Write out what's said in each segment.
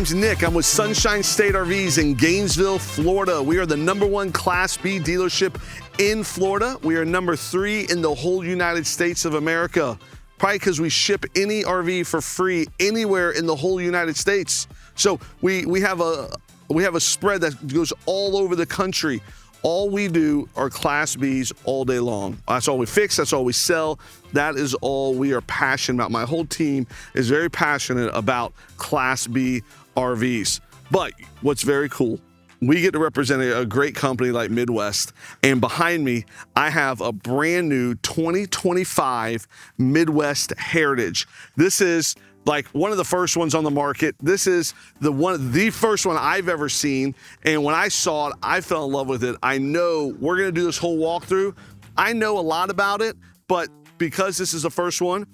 name's Nick. I'm with Sunshine State RVs in Gainesville, Florida. We are the #1 Class B dealership in Florida. We are #3 in the whole United States of America. Probably because we ship any RV for free anywhere in the whole United States. So we have a spread that goes all over the country. All we do are Class Bs all day long. That's all we fix. That's all we sell. That is all we are passionate about. My whole team is very passionate about Class B RVs. But what's very cool, we get to represent a great company like Midwest. And behind me, I have a brand new 2025 Midwest Heritage. This is like one of the first ones on the market. This is the first one I've ever seen. And when I saw it, I fell in love with it. I know we're gonna do this whole walkthrough. I know a lot about it, but because this is the first one,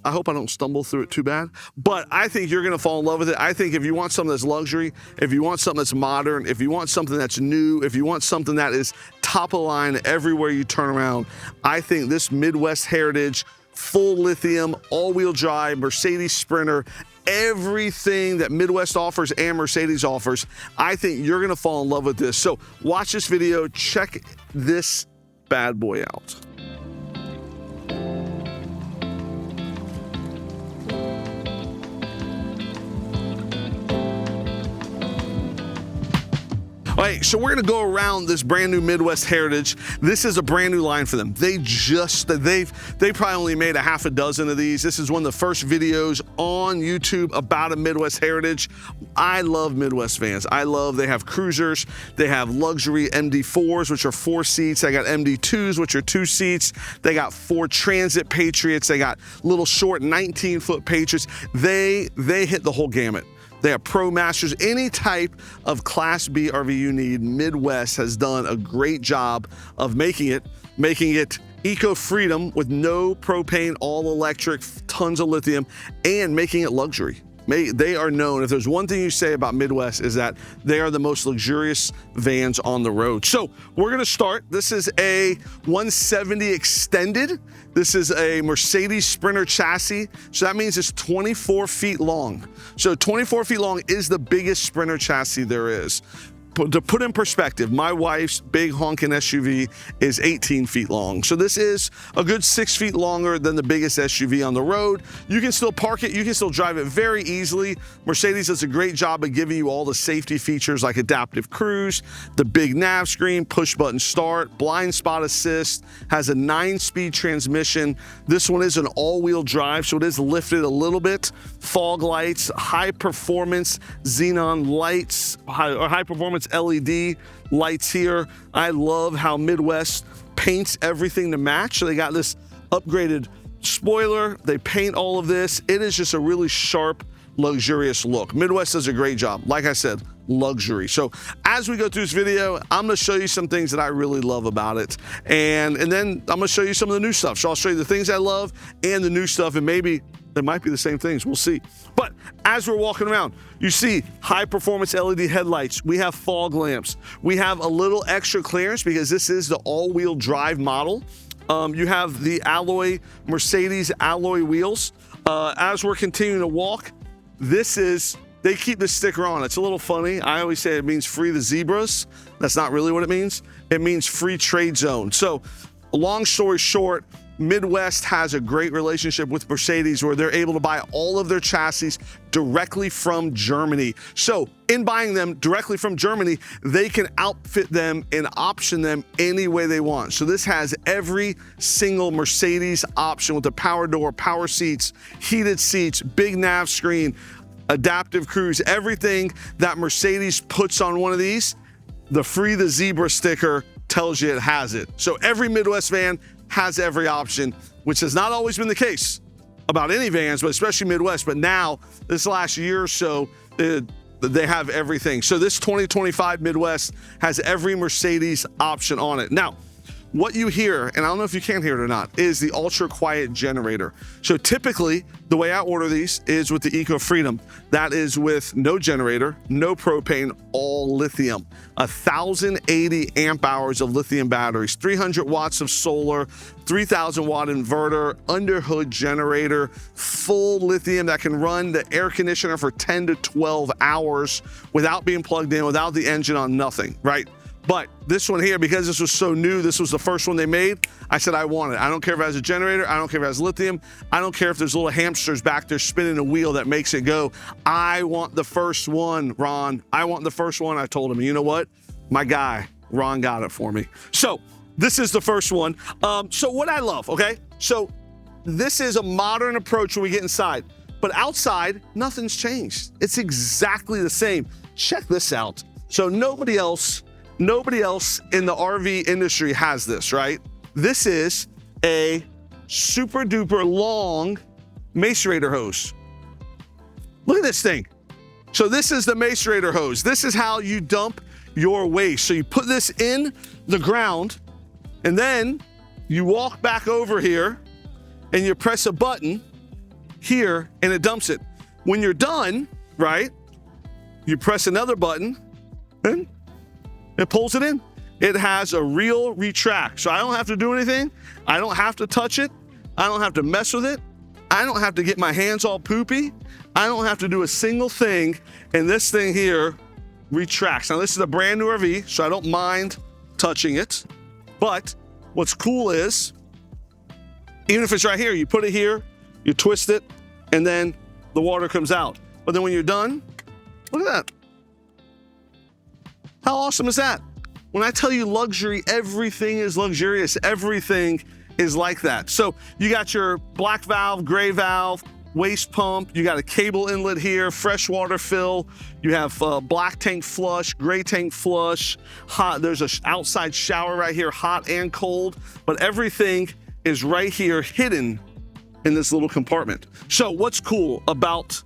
I hope I don't stumble through it too bad, but I think you're gonna fall in love with it. I think if you want something that's luxury, if you want something that's modern, if you want something that's new, if you want something that is top of line everywhere you turn around, I think this Midwest Heritage, full lithium, all-wheel drive, Mercedes Sprinter, everything that Midwest offers and Mercedes offers, I think you're gonna fall in love with this. So watch this video, check this bad boy out. All right, so we're gonna go around this brand new Midwest Heritage. This is a brand new line for them. They probably only made a half a dozen of these. This is one of the first videos on YouTube about a Midwest Heritage. I love Midwest vans. They have cruisers, they have luxury MD4s, which are 4 seats. They got MD2s, which are 2 seats. They got 4 Transit Patriots. They got little short 19-foot Patriots. They hit the whole gamut. They have Pro Masters, any type of Class B RV you need. Midwest has done a great job of making it eco-freedom with no propane, all electric, tons of lithium, and making it luxury. They are known, if there's one thing you say about Midwest, is that they are the most luxurious vans on the road. So we're gonna start. This is a 170 extended. This is a Mercedes Sprinter chassis. So that means it's 24 feet long. So 24 feet long is the biggest Sprinter chassis there is. To put in perspective, my wife's big honking SUV is 18 feet long. So this is a good 6 feet longer than the biggest SUV on the road. You can still park it, you can still drive it very easily. Mercedes does a great job of giving you all the safety features like adaptive cruise, the big nav screen, push button start, blind spot assist, has a 9-speed transmission. This one is an all-wheel drive, so it is lifted a little bit. Fog lights, high performance xenon lights, high performance LED lights here. I love how Midwest paints everything to match. So they got this upgraded spoiler. They paint all of this. It is just a really sharp, luxurious look. Midwest does a great job. Like I said, luxury. So as we go through this video, I'm gonna show you some things that I really love about it. And then I'm gonna show you some of the new stuff. So I'll show you the things I love and the new stuff, and maybe they might be the same things, we'll see. But as we're walking around, you see high performance LED headlights. We have fog lamps. We have a little extra clearance because this is the all-wheel drive model. You have the Mercedes alloy wheels. As we're continuing to walk, they keep this sticker on. It's a little funny. I always say it means free the zebras. That's not really what it means. It means free trade zone. So long story short, Midwest has a great relationship with Mercedes where they're able to buy all of their chassis directly from Germany. So in buying them directly from Germany, they can outfit them and option them any way they want. So this has every single Mercedes option with the power door, power seats, heated seats, big nav screen, adaptive cruise, everything that Mercedes puts on one of these, the Free the Zebra sticker tells you it has it. So every Midwest van has every option, which has not always been the case about any vans, but especially Midwest. But now, this last year or so, they have everything. So this 2025 Midwest has every Mercedes option on it. Now, what you hear, and I don't know if you can hear it or not, is the ultra quiet generator. So typically, the way I order these is with the Eco Freedom. That is with no generator, no propane, all lithium. 1,080 amp hours of lithium batteries, 300 watts of solar, 3,000 watt inverter, under hood generator, full lithium that can run the air conditioner for 10 to 12 hours without being plugged in, without the engine on, nothing, right? But this one here, because this was so new, this was the first one they made, I said I want it. I don't care if it has a generator, I don't care if it has lithium, I don't care if there's little hamsters back there spinning a wheel that makes it go. I want the first one, Ron. I want the first one. I told him, you know what? My guy, Ron, got it for me. So this is the first one. So what I love, okay? So this is a modern approach when we get inside, but outside, nothing's changed. It's exactly the same. Check this out. So nobody else in the RV industry has this, right? This is a super duper long Macerator hose. Look at this thing. So this is the Macerator hose. This is how you dump your waste. So you put this in the ground and then you walk back over here and you press a button here and it dumps it. When you're done, right, you press another button and it pulls it in. It has a real retract. So I don't have to do anything. I don't have to touch it. I don't have to mess with it. I don't have to get my hands all poopy. I don't have to do a single thing. And this thing here retracts. Now this is a brand new RV, so I don't mind touching it. But what's cool is, even if it's right here, you put it here, you twist it, and then the water comes out. But then when you're done, look at that. How awesome is that? When I tell you luxury, everything is luxurious. Everything is like that. So you got your black valve, gray valve, waste pump. You got a cable inlet here, freshwater fill. You have black tank flush, gray tank flush, hot. There's an outside shower right here, hot and cold. But everything is right here hidden in this little compartment. So what's cool about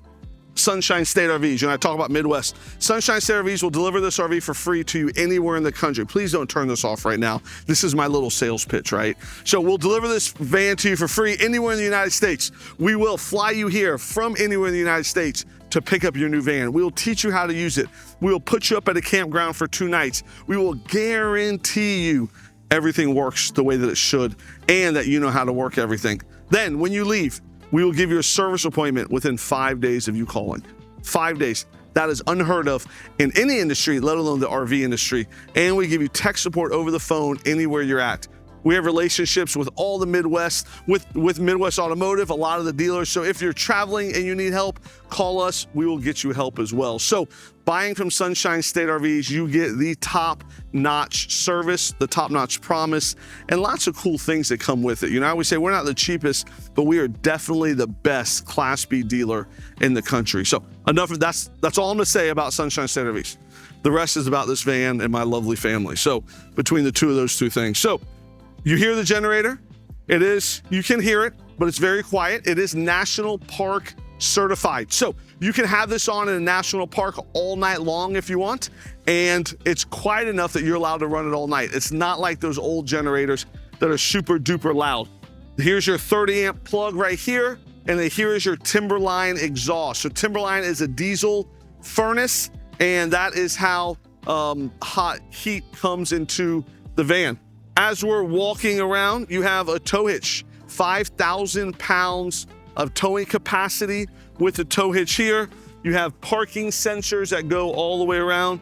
Sunshine State RVs? I talk about Midwest. Sunshine State RVs will deliver this RV for free to you anywhere in the country. Please don't turn this off right now. This is my little sales pitch, right? So we'll deliver this van to you for free anywhere in the United States. We will fly you here from anywhere in the United States to pick up your new van. We will teach you how to use it. We will put you up at a campground for 2 nights. We will guarantee you everything works the way that it should and that you know how to work everything. Then when you leave, we will give you a service appointment within 5 days of you calling. 5 days. That is unheard of in any industry, let alone the RV industry. And we give you tech support over the phone anywhere you're at. We have relationships with all the Midwest, with Midwest Automotive, a lot of the dealers. So if you're traveling and you need help, call us. We will get you help as well. So buying from Sunshine State RVs, you get the top-notch service, the top-notch promise, and lots of cool things that come with it. You know, I always say we're not the cheapest, but we are definitely the best Class B dealer in the country. So enough of that's all I'm gonna say about Sunshine State RVs. The rest is about this van and my lovely family. So between the two of those two things. So you hear the generator. It is, you can hear it, but it's very quiet. It is National Park certified. So you can have this on in a national park all night long if you want. And it's quiet enough that you're allowed to run it all night. It's not like those old generators that are super duper loud. Here's your 30 amp plug right here. And then here is your Timberline exhaust. So Timberline is a diesel furnace, and that is how hot heat comes into the van. As we're walking around, you have a tow hitch, 5,000 pounds of towing capacity with the tow hitch here. You have parking sensors that go all the way around.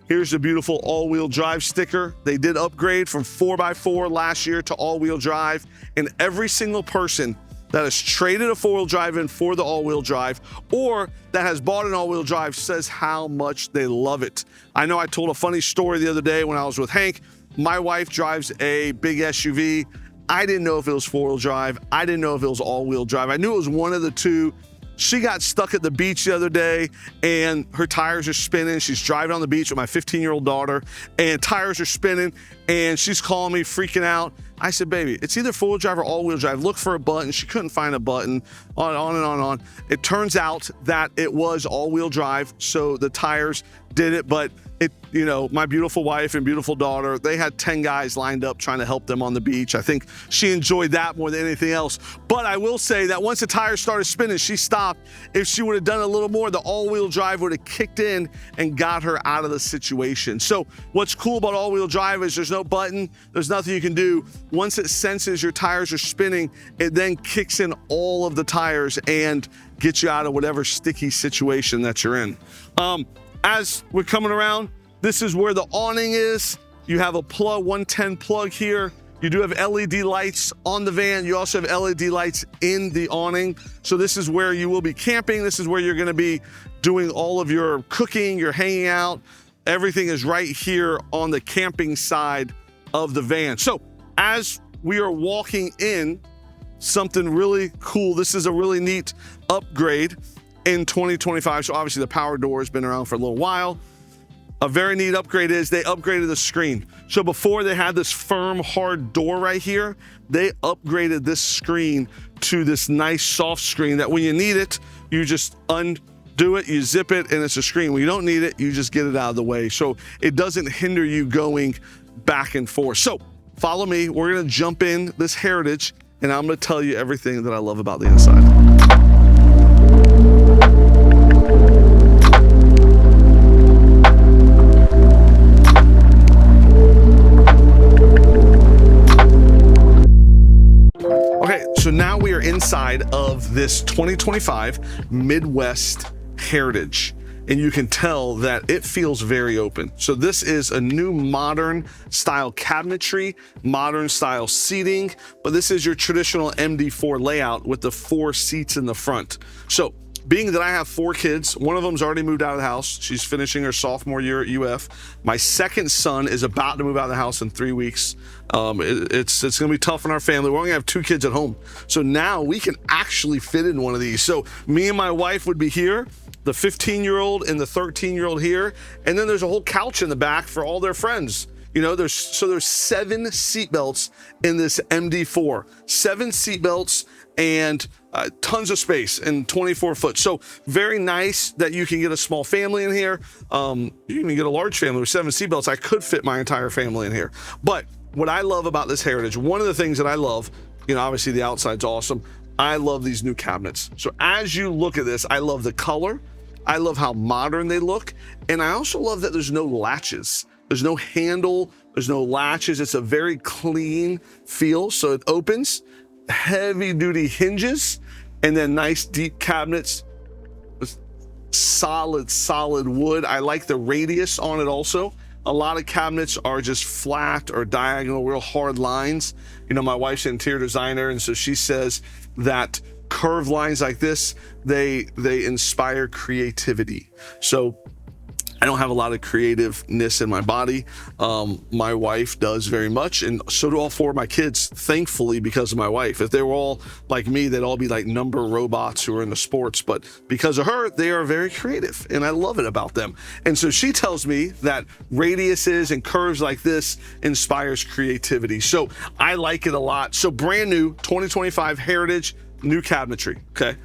Here's the beautiful all-wheel drive sticker. They did upgrade from 4x4 last year to all-wheel drive, and every single person that has traded a 4-wheel drive in for the all-wheel drive or that has bought an all-wheel drive says how much they love it. I know I told a funny story the other day when I was with Hank. My wife drives a big SUV. I didn't know if it was 4-wheel drive. I didn't know if it was all-wheel drive. I knew it was one of the two. She got stuck at the beach the other day and her tires are spinning. She's driving on the beach with my 15-year-old daughter and tires are spinning and she's calling me, freaking out. I said, baby, it's either 4-wheel drive or all-wheel drive. Look for a button. She couldn't find a button, on and on and on. It turns out that it was all-wheel drive, so the tires did it, but it, you know, my beautiful wife and beautiful daughter, they had 10 guys lined up trying to help them on the beach. I think she enjoyed that more than anything else. But I will say that once the tires started spinning, she stopped. If she would have done a little more, the all-wheel drive would have kicked in and got her out of the situation. So what's cool about all-wheel drive is there's no button, there's nothing you can do. Once it senses your tires are spinning, it then kicks in all of the tires and gets you out of whatever sticky situation that you're in. As we're coming around, this is where the awning is. You have a plug, 110 plug here. You do have LED lights on the van. You also have LED lights in the awning. So this is where you will be camping. This is where you're gonna be doing all of your cooking, your hanging out. Everything is right here on the camping side of the van. So as we are walking in, something really cool. This is a really neat upgrade in 2025. So obviously the power door has been around for a little while. A very neat upgrade is they upgraded the screen. So before they had this firm, hard door right here, they upgraded this screen to this nice soft screen that when you need it, you just undo it, you zip it, and it's a screen. When you don't need it, you just get it out of the way. So it doesn't hinder you going back and forth. So follow me, we're gonna jump in this Heritage, and I'm gonna tell you everything that I love about the inside. So now we are inside of this 2025 Midwest Heritage, and you can tell that it feels very open. So this is a new modern style cabinetry, modern style seating, but this is your traditional MD4 layout with the 4 seats in the front. So being that I have 4 kids, one of them's already moved out of the house. She's finishing her sophomore year at UF. My second son is about to move out of the house in 3 weeks. It's gonna be tough on our family. We're only gonna have 2 kids at home. So now we can actually fit in one of these. So me and my wife would be here, the 15-year-old and the 13-year-old here, and then there's a whole couch in the back for all their friends. You know, there's 7 seat belts in this MD4, 7 seat belts and tons of space and 24 foot. So very nice that you can get a small family in here. You can get a large family with 7 seat belts. I could fit my entire family in here. But what I love about this Heritage, one of the things that I love, you know, obviously the outside's awesome. I love these new cabinets. So as you look at this, I love the color. I love how modern they look. And I also love that there's no latches. There's no handle, there's no latches. It's a very clean feel. So it opens, heavy duty hinges, and then nice deep cabinets with solid wood. I like the radius on it also. A lot of cabinets are just flat or diagonal, real hard lines. You know, my wife's an interior designer, and so she says that curved lines like this, they inspire creativity. So I don't have a lot of creativeness in my body. My wife does very much, and so do all 4 of my kids, thankfully, because of my wife. If they were all like me, they'd all be like number robots who are into sports, but because of her, they are very creative, and I love it about them. And so she tells me that radiuses and curves like this inspires creativity. So I like it a lot. So brand new 2025 Heritage, new cabinetry, okay?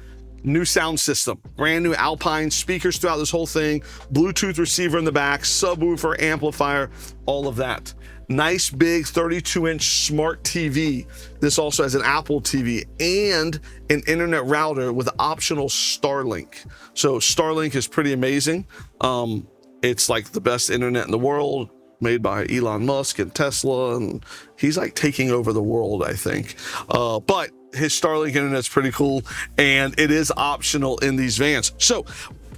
New sound system, brand new Alpine speakers throughout this whole thing, Bluetooth receiver in the back, subwoofer, amplifier, all of that. Nice big 32-inch smart TV. This also has an Apple TV and an internet router with optional Starlink. So Starlink is pretty amazing. It's like the best internet in the world, made by Elon Musk and Tesla, and he's like taking over the world, I think. But his Starlink internet's pretty cool, and it is optional in these vans. So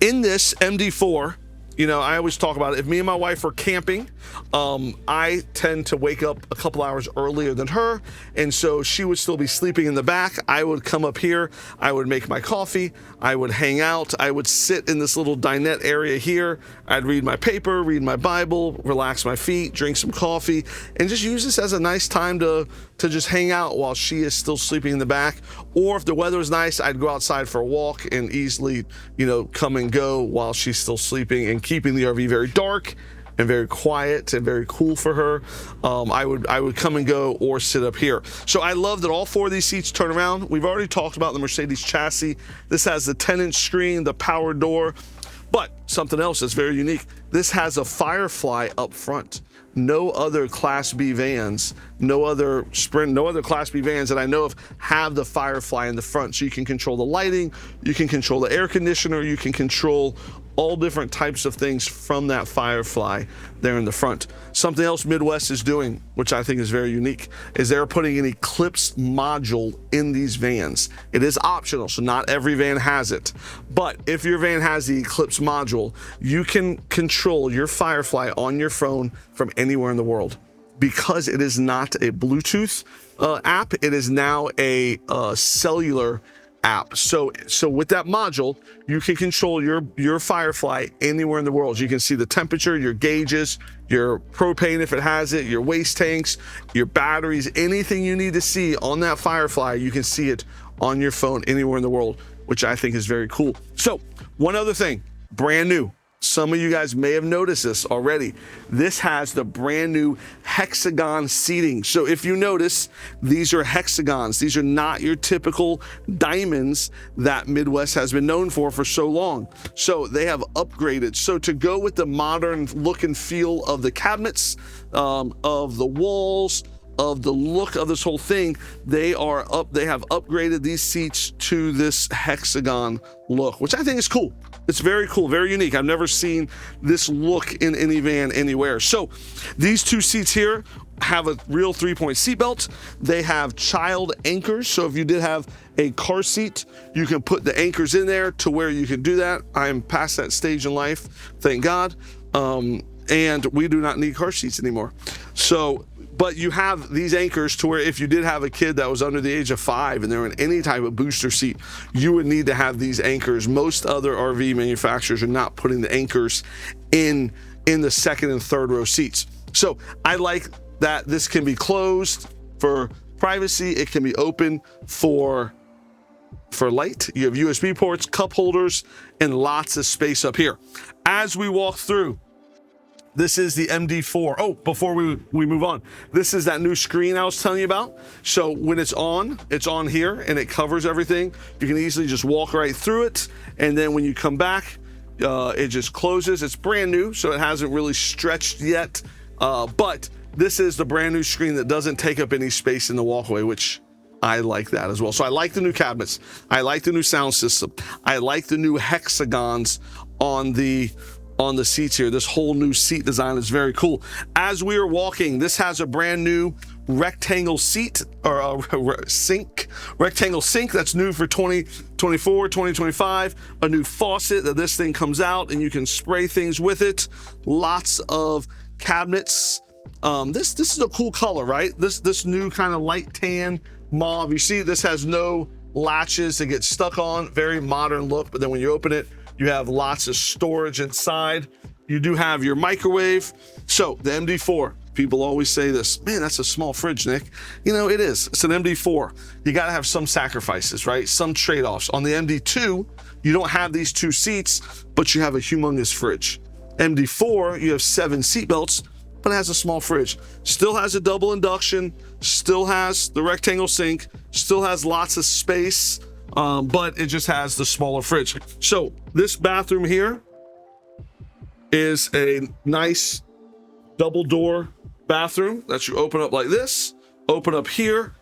in this MD4, you know, I always talk about it. If me and my wife are camping, I tend to wake up a couple hours earlier than her, and so she would still be sleeping in the back. I would come up here, I would make my coffee, I would hang out, I would sit in this little dinette area here. I'd read my paper, read my Bible, relax my feet, drink some coffee, and just use this as a nice time to just hang out while she is still sleeping in the back. Or if the weather is nice, I'd go outside for a walk and easily, you know, come and go while she's still sleeping, and keeping the RV very dark and very quiet and very cool for her. I would come and go or sit up here. So I love that all 4 of these seats turn around. We've already talked about the Mercedes chassis. This has the 10-inch screen, the power door. But something else that's very unique, this has a Firefly up front. No other Class B vans, no other Class B vans that I know of have the Firefly in the front. So you can control the lighting, you can control the air conditioner, you can control all different types of things from that Firefly there in the front. Something else Midwest is doing, which I think is very unique, is they're putting an Eclipse module in these vans. It is optional, so not every van has it. But if your van has the Eclipse module, you can control your Firefly on your phone from anywhere in the world. Because it is not a Bluetooth app, it is now a cellular app. So with that module, you can control your Firefly anywhere in the world. You can see the temperature, your gauges, your propane if it has it, your waste tanks, your batteries, anything you need to see on that Firefly, you can see it on your phone anywhere in the world, which I think is very cool. So one other thing, brand new. Some of you guys may have noticed this already. This has the brand new Hexagon seating. So if you notice, these are hexagons. These are not your typical diamonds that Midwest has been known for so long. So they have upgraded. So to go with the modern look and feel of the cabinets, of the walls, of the look of this whole thing, they have upgraded these seats to this hexagon look, which I think is cool. It's very cool, very unique. I've never seen this look in any van anywhere. So these two seats here have a real 3-point seat belt. They have child anchors. So if you did have a car seat, you can put the anchors in there to where you can do that. I am past that stage in life, thank God. And we do not need car seats anymore. So, but you have these anchors to where if you did have a kid that was under the age of 5 and they're in any type of booster seat, you would need to have these anchors. Most other RV manufacturers are not putting the anchors in the second and third row seats. So I like that this can be closed for privacy. It can be open for light. You have USB ports, cup holders, and lots of space up here. As we walk through, this is the MD4. Oh, before we move on, this is that new screen I was telling you about. So when it's on here and it covers everything. You can easily just walk right through it. And then when you come back, it just closes. It's brand new, so it hasn't really stretched yet. But this is the brand new screen that doesn't take up any space in the walkway, which I like that as well. So I like the new cabinets. I like the new sound system. I like the new hexagons on the seats here. This whole new seat design is very cool. As we are walking, this has a brand new rectangle seat or rectangle sink that's new for 2024, 2025. A new faucet that this thing comes out and you can spray things with it. Lots of cabinets. This is a cool color, right? This new kind of light tan mauve. You see, this has no latches to get stuck on. Very modern look, but then when you open it, you have lots of storage inside. You do have your microwave. So the MD4, people always say this, man, that's a small fridge, Nick. You know, it is. It's an MD4. You got to have some sacrifices, right? Some trade-offs. On the MD2, you don't have these two seats, but you have a humongous fridge. MD4, you have 7 seat belts, but it has a small fridge. Still has a double induction, still has the rectangle sink, still has lots of space, but it just has the smaller fridge. So this bathroom here is a nice double door bathroom that you open up like this, open up here.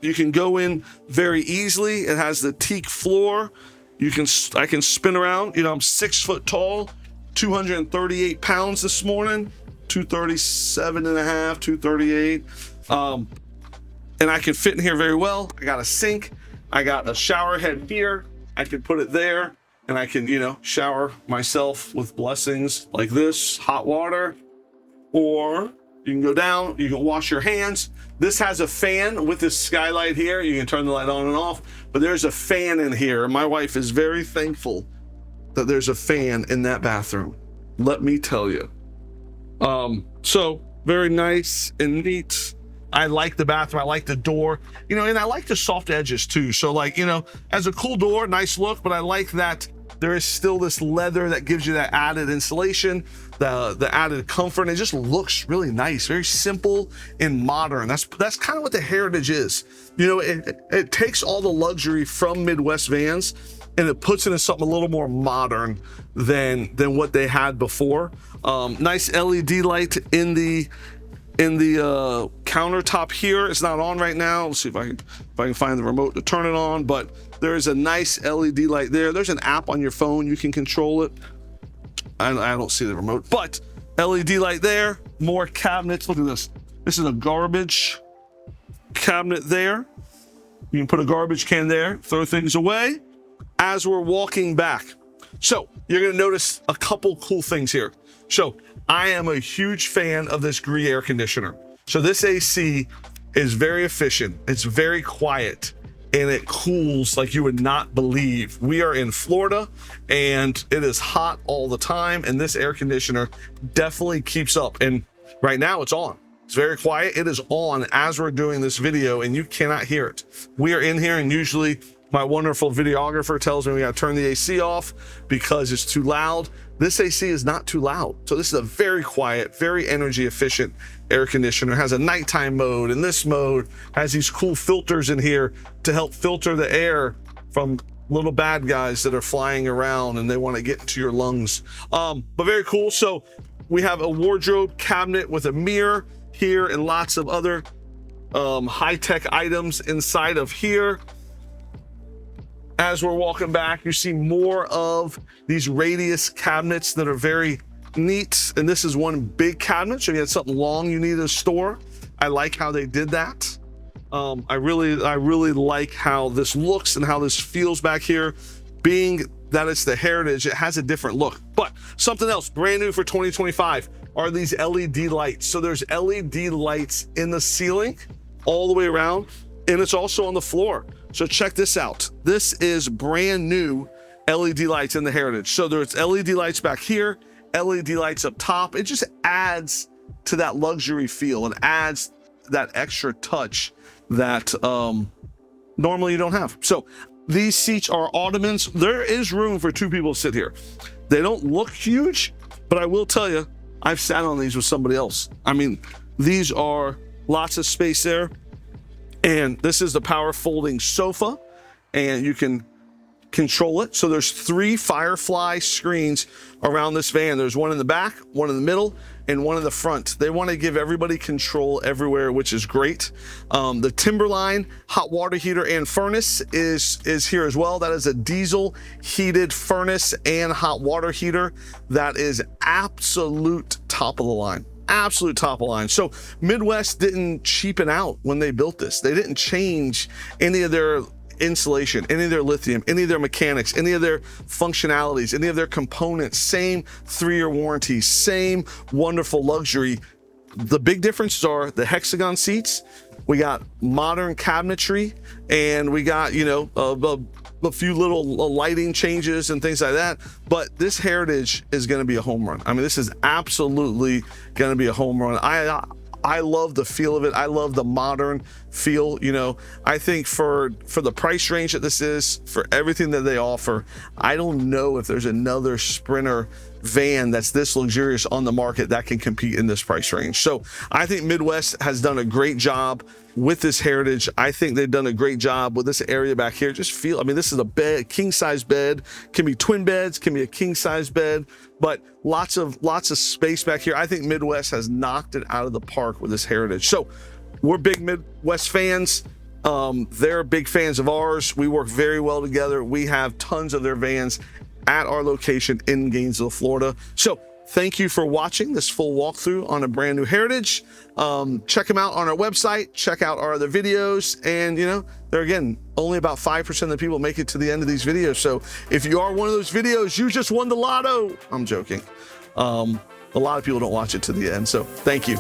You can go in very easily. It has the teak floor. I can spin around. You know, I'm 6 foot tall, 238 pounds this morning, 237 and a half, 238. And I can fit in here very well. I got a sink. I got a shower head here. I can put it there and I can, you know, shower myself with blessings like this, hot water, or you can go down, you can wash your hands. This has a fan with this skylight here. You can turn the light on and off, but there's a fan in here. My wife is very thankful that there's a fan in that bathroom. Let me tell you. So very nice and neat. I like the bathroom. I like the door, you know, and I like the soft edges too. So like, you know, as a cool door, nice look, but I like that there is still this leather that gives you that added insulation, the added comfort. And it just looks really nice, very simple and modern. That's kind of what the Heritage is. You know, it takes all the luxury from Midwest vans and it puts it in something a little more modern than what they had before. Nice LED light in the countertop here. It's not on right now. Let's see if I can find the remote to turn it on, but there is a nice LED light there. There's an app on your phone, you can control it. I don't see the remote, but LED light there, more cabinets. Look at this. This is a garbage cabinet there. You can put a garbage can there, throw things away as we're walking back. So you're gonna notice a couple cool things here. So I am a huge fan of this Greer air conditioner. So this AC is very efficient. It's very quiet and it cools like you would not believe. We are in Florida and it is hot all the time. And this air conditioner definitely keeps up. And right now it's on. It's very quiet. It is on as we're doing this video and you cannot hear it. We are in here and usually my wonderful videographer tells me we gotta turn the AC off because it's too loud. This AC is not too loud. So this is a very quiet, very energy efficient air conditioner. It has a nighttime mode, and this mode has these cool filters in here to help filter the air from little bad guys that are flying around and they want to get into your lungs. But very cool. So we have a wardrobe cabinet with a mirror here and lots of other high-tech items inside of here. As we're walking back, you see more of these radius cabinets that are very neat. And this is one big cabinet. So you had something long you need to store. I like how they did that. I really like how this looks and how this feels back here. Being that it's the Heritage, it has a different look. But something else brand new for 2025 are these LED lights. So there's LED lights in the ceiling all the way around, and it's also on the floor. So check this out. This is brand new LED lights in the Heritage. So there's LED lights back here, LED lights up top. It just adds to that luxury feel and adds that extra touch that normally you don't have. So these seats are ottomans. There is room for two people to sit here. They don't look huge, but I will tell you, I've sat on these with somebody else. I mean, these are lots of space there. And this is the power folding sofa, and you can control it. So there's 3 Firefly screens around this van. There's one in the back, one in the middle, and one in the front. They want to give everybody control everywhere, which is great. The Timberline hot water heater and furnace is here as well. That is a diesel heated furnace and hot water heater. That is absolute top of the line. Absolute top of line. So Midwest didn't cheapen out when they built this. They didn't change any of their insulation, any of their lithium, any of their mechanics, any of their functionalities, any of their components. Same 3-year warranty, same wonderful luxury. The big differences are the Hexagon seats. We got modern cabinetry, and we got, you know, a few little lighting changes and things like that. But this Heritage is going to be a home run. I mean, this is absolutely going to be a home run. I love the feel of it. I love the modern feel. You know, I think for the price range that this is, for everything that they offer, I don't know if there's another Sprinter van that's this luxurious on the market that can compete in this price range. So I think Midwest has done a great job with this Heritage. I think they've done a great job with this area back here. Just feel, I mean, this is a bed, king size bed, can be twin beds, can be a king size bed, but lots of space back here. I think Midwest has knocked it out of the park with this Heritage. So we're big Midwest fans. They're big fans of ours. We work very well together. We have tons of their vans at our location in Gainesville, Florida. So thank you for watching this full walkthrough on a brand new Heritage. Check them out on our website, check out our other videos, and you know, they're, again, only about 5% of the people make it to the end of these videos. So if you are one of those videos, you just won the lotto. I'm joking. A lot of people don't watch it to the end, so thank you.